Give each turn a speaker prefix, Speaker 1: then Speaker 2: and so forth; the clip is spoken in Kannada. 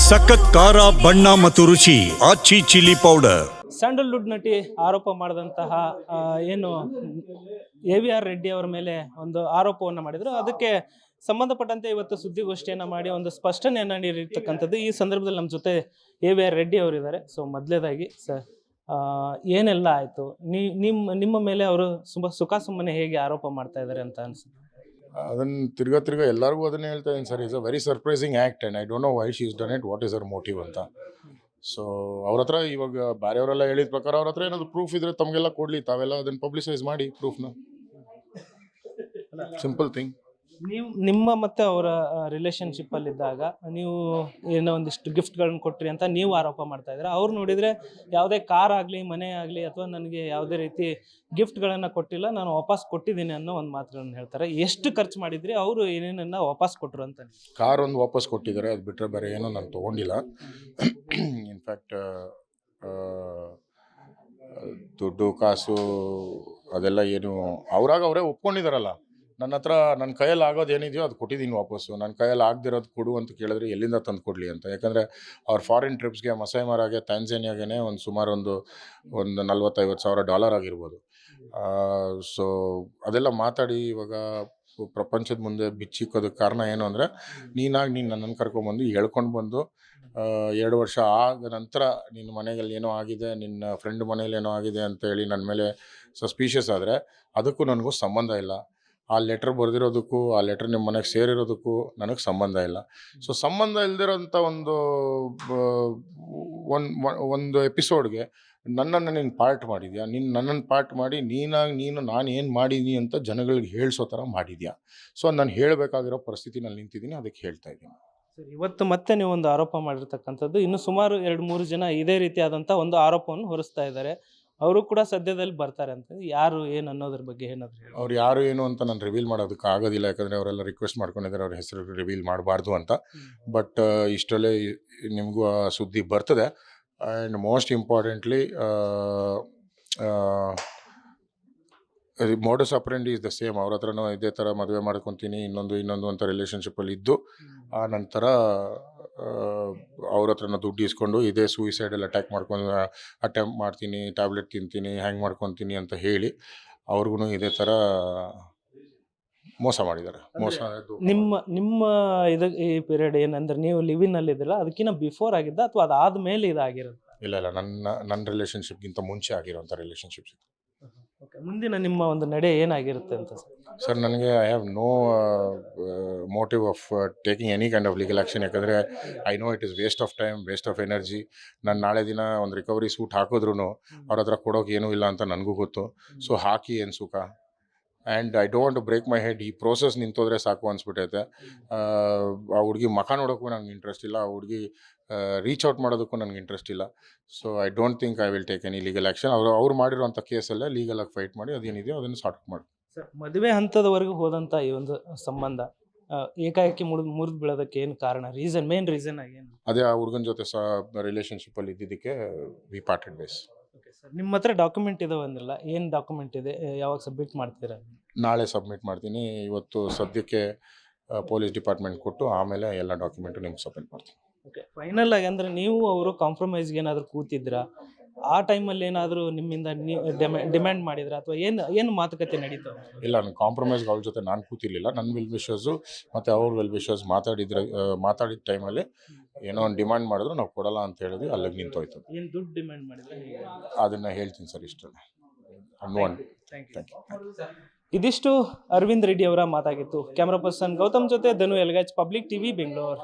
Speaker 1: ಸಖತ್ ಖಾರ ಬಣ್ಣ ಮತ್ತು ರುಚಿ ಆಚಿ ಚಿಲ್ಲಿ ಪೌಡರ್.
Speaker 2: ಸ್ಯಾಂಡಲ್ವುಡ್ ನಟಿ ಆರೋಪ ಮಾಡಿದಂತಹ ಏನು AVR ರೆಡ್ಡಿ ಅವರ ಮೇಲೆ ಒಂದು ಆರೋಪವನ್ನು ಮಾಡಿದ್ರು. ಅದಕ್ಕೆ ಸಂಬಂಧಪಟ್ಟಂತೆ ಇವತ್ತು ಸುದ್ದಿಗೋಷ್ಠಿಯನ್ನು ಮಾಡಿ ಒಂದು ಸ್ಪಷ್ಟನೆಯನ್ನು ನೀಡಿರ್ತಕ್ಕಂಥದ್ದು. ಈ ಸಂದರ್ಭದಲ್ಲಿ ನಮ್ಮ ಜೊತೆ AVR ರೆಡ್ಡಿ ಅವರಿದ್ದಾರೆ. ಸೊ ಮೊದಲೇದಾಗಿ ಸರ್, ಏನೆಲ್ಲ ಆಯಿತು, ನಿಮ್ಮ ಮೇಲೆ ಅವರು ಸುಮ್ಮನೆ ಹೇಗೆ ಆರೋಪ ಮಾಡ್ತಾ ಇದ್ದಾರೆ ಅಂತ ಅನ್ಸುತ್ತೆ?
Speaker 3: ಅದನ್ನು ತಿರ್ಗಾ ಎಲ್ಲರಿಗೂ ಅದನ್ನೇ ಹೇಳ್ತಾ ಇದ್ದೀನಿ sir. Is a very surprising act and I don't know why she is done it, what is our motive ಅಂತ. ಸೊ ಅವ್ರ ಹತ್ರ ಇವಾಗ ಬೇರೆಯವರೆಲ್ಲ ಹೇಳಿದ ಪ್ರಕಾರ ಅವ್ರ ಹತ್ರ ಏನಾದ್ರು ಪ್ರೂಫ್ ಇದ್ರೆ ತಮಗೆಲ್ಲ ಕೊಡಲಿ, ತಾವೆಲ್ಲ ಅದನ್ನು ಪಬ್ಲಿಸೈಸ್ ಮಾಡಿ ಪ್ರೂಫ್ನ. Simple thing.
Speaker 2: ನಿಮ್ಮ ಮತ್ತೆ ಅವರ ರಿಲೇಶನ್ಶಿಪ್ ಅಲ್ಲಿ ಇದ್ದಾಗ ನೀವು ಏನೋ ಒಂದಿಷ್ಟು ಗಿಫ್ಟ್ಗಳನ್ನ ಕೊಟ್ರಿ ಅಂತ ನೀವು ಆರೋಪ ಮಾಡ್ತಾ ಇದ್ದೀರಾ. ಅವ್ರು ನೋಡಿದ್ರೆ ಯಾವುದೇ ಕಾರ್ ಆಗಲಿ, ಮನೆ ಆಗಲಿ, ಅಥವಾ ನನಗೆ ಯಾವುದೇ ರೀತಿ ಗಿಫ್ಟ್ಗಳನ್ನು ಕೊಟ್ಟಿಲ್ಲ, ನಾನು ವಾಪಸ್ ಕೊಟ್ಟಿದ್ದೀನಿ ಅನ್ನೋ ಒಂದು ಮಾತುಗಳನ್ನು ಹೇಳ್ತಾರೆ. ಎಷ್ಟು ಖರ್ಚು ಮಾಡಿದ್ರಿ, ಅವರು ಏನೇನನ್ನ ವಾಪಸ್ ಕೊಟ್ಟರು ಅಂತ?
Speaker 3: ಕಾರ್ ಒಂದು ವಾಪಸ್ ಕೊಟ್ಟಿದ್ದಾರೆ, ಅದು ಬಿಟ್ಟರೆ ಬೇರೆ ಏನೂ ನಾನು ತೊಗೊಂಡಿಲ್ಲ. ಇನ್ಫ್ಯಾಕ್ಟ್ ದುಡ್ಡು ಕಾಸು ಅದೆಲ್ಲ ಏನು ಅವರೇ ಒಪ್ಕೊಂಡಿದ್ದಾರಲ್ಲ. ನನ್ನ ಕೈಯಲ್ಲಿ ಆಗೋದು ಏನಿದೆಯೋ ಅದು ಕೊಟ್ಟಿದ್ದೀನಿ ವಾಪಸ್ಸು. ನನ್ನ ಕೈಯಲ್ಲಿ ಆಗದಿರೋದು ಕೊಡು ಅಂತ ಕೇಳಿದ್ರೆ ಎಲ್ಲಿಂದ ತಂದು ಕೊಡಲಿ ಅಂತ. ಯಾಕಂದರೆ ಅವ್ರ ಫಾರಿನ್ ಟ್ರಿಪ್ಸ್ಗೆ ಮಸೈಮಾರಾಗೆ ಟ್ಯಾನ್ಜಾನಿಯಾಗೆ ಸುಮಾರು ಒಂದು $40,000-50,000 ಆಗಿರ್ಬೋದು. ಸೊ ಅದೆಲ್ಲ ಮಾತಾಡಿ ಇವಾಗ ಪ್ರಪಂಚದ ಮುಂದೆ ಬಿಚ್ಚಿಕ್ಕೋದಕ್ಕೆ ಕಾರಣ ಏನು ಅಂದರೆ, ನೀನು ನನ್ನನ್ನು ಕರ್ಕೊಂಬಂದು ಹೇಳ್ಕೊಂಡು ಬಂದು 2 ವರ್ಷ ಆದ ನಂತರ ನಿನ್ನ ಮನೆಯಲ್ಲಿ ಏನೋ ಆಗಿದೆ, ನಿನ್ನ ಫ್ರೆಂಡ್ ಮನೇಲಿ ಏನೋ ಆಗಿದೆ ಅಂತೇಳಿ ನನ್ನ ಮೇಲೆ ಸಸ್ಪೀಷಿಯಸ್ ಆದರೆ ಅದಕ್ಕೂ ನನಗೂ ಸಂಬಂಧ ಇಲ್ಲ. ಆ ಲೆಟ್ರ್ ಬರೆದಿರೋದಕ್ಕೂ ಆ ಲೆಟ್ರ್ ನಿಮ್ಮ ಮನೆಗೆ ಸೇರಿರೋದಕ್ಕೂ ನನಗೆ ಸಂಬಂಧ ಇಲ್ಲ. ಸೊ ಸಂಬಂಧ ಇಲ್ದಿರೋಂಥ ಒಂದು ಎಪಿಸೋಡ್ಗೆ ನನ್ನನ್ನು ನೀನು ಪಾರ್ಟ್ ಮಾಡಿದ್ಯಾ. ನನ್ನನ್ನು ಪಾರ್ಟ್ ಮಾಡಿ ನೀನು ನಾನು ಏನು ಮಾಡಿದ್ದೀನಿ ಅಂತ ಜನಗಳಿಗೆ ಹೇಳಿಸೋ ಥರ ಮಾಡಿದ್ಯಾ. ಸೊ ನಾನು ಹೇಳಬೇಕಾಗಿರೋ ಪರಿಸ್ಥಿತಿನಲ್ಲಿ ನಿಂತಿದ್ದೀನಿ, ಅದಕ್ಕೆ ಹೇಳ್ತಾ ಇದ್ದೀನಿ.
Speaker 2: ಸರ್, ಇವತ್ತು ಮತ್ತೆ ನೀವು ಒಂದು ಆರೋಪ ಮಾಡಿರ್ತಕ್ಕಂಥದ್ದು, ಇನ್ನು ಸುಮಾರು 2-3 ಜನ ಇದೇ ರೀತಿಯಾದಂಥ ಒಂದು ಆರೋಪವನ್ನು ಹೊರಿಸ್ತಾ ಇದ್ದಾರೆ. ಅವರು ಕೂಡ ಸದ್ಯದಲ್ಲಿ ಬರ್ತಾರೆ ಅಂತ. ಯಾರು ಏನು ಅನ್ನೋದ್ರ ಬಗ್ಗೆ ಏನಾದ್ರು ಹೇಳಿ?
Speaker 3: ಅವ್ರು ಯಾರು ಏನು ಅಂತ ನಾನು ರಿವೀಲ್ ಮಾಡೋದಕ್ಕೆ ಆಗೋದಿಲ್ಲ, ಯಾಕಂದರೆ ಅವರೆಲ್ಲ ರಿಕ್ವೆಸ್ಟ್ ಮಾಡ್ಕೊಂಡಿದ್ದಾರೆ ಅವ್ರ ಹೆಸರು ರಿವೀಲ್ ಮಾಡಬಾರ್ದು ಅಂತ. ಬಟ್ ಇಷ್ಟರಲ್ಲೇ ನಿಮಗೂ ಆ ಸುದ್ದಿ ಬರ್ತದೆ. And most importantly modus operandi is the same. ಅವ್ರ ಹತ್ರನೂ ಇದೇ ಥರ ಮದುವೆ ಮಾಡ್ಕೊತೀನಿ ಇನ್ನೊಂದು ಅಂತ ರಿಲೇಷನ್ಶಿಪ್ಪಲ್ಲಿ ಇದ್ದು, ಆ ನಂತರ ಅವ್ರ ಹತ್ರನ ದುಡ್ಡು ಇಸ್ಕೊಂಡು ಇದೇ ಸೂಯಿಸೈಡಲ್ಲಿ ಅಟೆಂಪ್ಟ್ ಮಾಡ್ತೀನಿ, ಟ್ಯಾಬ್ಲೆಟ್ ತಿಂತೀನಿ, ಹ್ಯಾಂಗ್ ಮಾಡ್ಕೊತೀನಿ ಅಂತ ಹೇಳಿ ಅವ್ರಿಗೂ ಇದೇ ಥರ ಮೋಸ ಮಾಡಿದ್ದಾರೆ.
Speaker 2: ನಿಮ್ಮ ಈ ಪೀರಿಯಡ್ ಏನಂದ್ರೆ ನೀವು ಲಿವಿನಲ್ಲಿ ಇದ್ದಿಲ್ಲ, ಅದಕ್ಕಿಂತ ಬಿಫೋರ್ ಆಗಿದ್ದ ಅಥವಾ ಅದಾದ ಮೇಲೆ ಇದಾಗಿರೋದು?
Speaker 3: ಇಲ್ಲ, ನನ್ನ ರಿಲೇಷನ್ಶಿಪ್ಗಿಂತ ಮುಂಚೆ ಆಗಿರೋಂಥ ರಿಲೇಷನ್ಶಿಪ್ಸ್.
Speaker 2: ಓಕೆ, ಮುಂದಿನ ನಿಮ್ಮ ಒಂದು ನಡೆ ಏನಾಗಿರುತ್ತೆ ಅಂತ
Speaker 3: ಸರ್? ನನಗೆ I have no motive of taking any kind of legal action. ಯಾಕಂದರೆ I know it is waste of time, waste of energy. ನಾನು ನಾಳೆ ದಿನ ಒಂದು ರಿಕವರಿ ಸೂಟ್ ಹಾಕಿದ್ರೂ ಅವ್ರ ಹತ್ರ ಕೊಡೋಕೆ ಏನೂ ಇಲ್ಲ ಅಂತ ನನಗೂ ಗೊತ್ತು. ಸೊ ಹಾಕಿ ಏನು ಸುಖ. And I don't want to break my head. ಈ ಪ್ರೋಸೆಸ್ ನಿಂತೋದ್ರೆ ಸಾಕು ಅನಿಸ್ಬಿಟ್ಟೈತೆ. ಆ ಹುಡುಗಿ ಮಖ ನೋಡೋಕ್ಕೂ ನನಗೆ ಇಂಟ್ರೆಸ್ಟ್ ಇಲ್ಲ, ಆ ಹುಡುಗಿ ರೀಚ್ ಔಟ್ ಮಾಡೋದಕ್ಕೂ ನನಗೆ ಇಂಟ್ರೆಸ್ಟ್ ಇಲ್ಲ. So I don't think I will take any legal action. ಅವ್ರು ಮಾಡಿರೋಂಥ ಕೇಸಲ್ಲೇ ಲೀಗಲಾಗಿ ಫೈಟ್ ಮಾಡಿ ಅದೇನಿದೆಯೋ ಅದನ್ನು ಸಾರ್ಟ್ ಔಟ್ ಮಾಡಿ.
Speaker 2: ಸರ್, ಮದುವೆ ಹಂತದವರೆಗೂ ಹೋದಂಥ ಈ ಒಂದು ಸಂಬಂಧ ಏಕಾಏಕಿ ಮುರಿದು ಬೀಳೋದಕ್ಕೆ ಏನು ಕಾರಣ? ಮೇನ್ ರೀಸನ್ ಏನು?
Speaker 3: ಅದೇ ಆ ಹುಡುಗನ ಜೊತೆ ರಿಲೇಷನ್ಶಿಪ್ಪಲ್ಲಿ ಇದ್ದಿದ್ದಕ್ಕೆ V parted ways.
Speaker 2: Okay sir, ನಿಮ್ಮ ಹತ್ರ ಡಾಕ್ಯುಮೆಂಟ್ ಇದಾವೆ ಅಂದಿಲ್ಲ, ಏನು ಡಾಕ್ಯುಮೆಂಟ್ ಇದೆ, ಯಾವಾಗ ಸಬ್ಮಿಟ್ ಮಾಡ್ತೀರಾ?
Speaker 3: ನಾಳೆ ಸಬ್ಮಿಟ್ ಮಾಡ್ತೀನಿ. ಇವತ್ತು ಸದ್ಯಕ್ಕೆ ಪೊಲೀಸ್ ಡಿಪಾರ್ಟ್ಮೆಂಟ್ ಕೊಟ್ಟು ಆಮೇಲೆ ಎಲ್ಲ ಡಾಕ್ಯುಮೆಂಟು ನಿಮ್ಗೆ ಸಬ್ಮಿಟ್ ಮಾಡ್ತೀನಿ.
Speaker 2: ಓಕೆ, ಫೈನಲ್ ಆಗಿ ಅಂದರೆ ನೀವು ಅವರು ಕಾಂಪ್ರಮೈಸ್ಗೆ ಏನಾದರೂ ಕೂತಿದ್ರಾ? ಆ ಟೈಮಲ್ಲಿ ಏನಾದರೂ ನಿಮ್ಮಿಂದ ಡಿಮ್ಯಾಂಡ್ ಮಾಡಿದ್ರಾ ಅಥವಾ ಏನು ಮಾತುಕತೆ ನಡೀತು?
Speaker 3: ಇಲ್ಲ, ನಾನು ಕಾಂಪ್ರಮೈಸ್ಗೆ ಅವ್ರ ಜೊತೆ ನಾನು ಕೂತಿರ್ಲಿಲ್ಲ. ನನ್ನ ವೆಲ್ ವಿಷರ್ಸು ಮತ್ತು ಅವ್ರ ವೆಲ್ ವಿಷರ್ಸ್ ಮಾತಾಡಿದ ಟೈಮಲ್ಲಿ ಏನೋ ಒಂದು ಡಿಮ್ಯಾಂಡ್ ಮಾಡಿದ್ರು, ನಾವು ಕೊಡಲ್ಲ ಅಂತ ಹೇಳಿದ್ವಿ, ಅಲ್ಲಿಗೆ ನಿಂತೋಯ್ತು.
Speaker 2: ಏನು ದುಡ್ಡು ಡಿಮ್ಯಾಂಡ್ ಮಾಡಿದ್ರೆ?
Speaker 3: ಅದನ್ನು ಹೇಳ್ತೀನಿ ಸರ್ ಇಷ್ಟರಲ್ಲಿ.
Speaker 2: ಇದಿಷ್ಟು ಅರವಿಂದ್ ರೆಡ್ಡಿ ಅವರ ಮಾತಾಗಿತ್ತು. ಕ್ಯಾಮ್ರಾ ಪರ್ಸನ್ ಗೌತಮ್ ಜೊತೆ ಧನು ಎಲ್ಗಾಜ್, ಪಬ್ಲಿಕ್ ಟಿವಿ, ಬೆಂಗಳೂರು.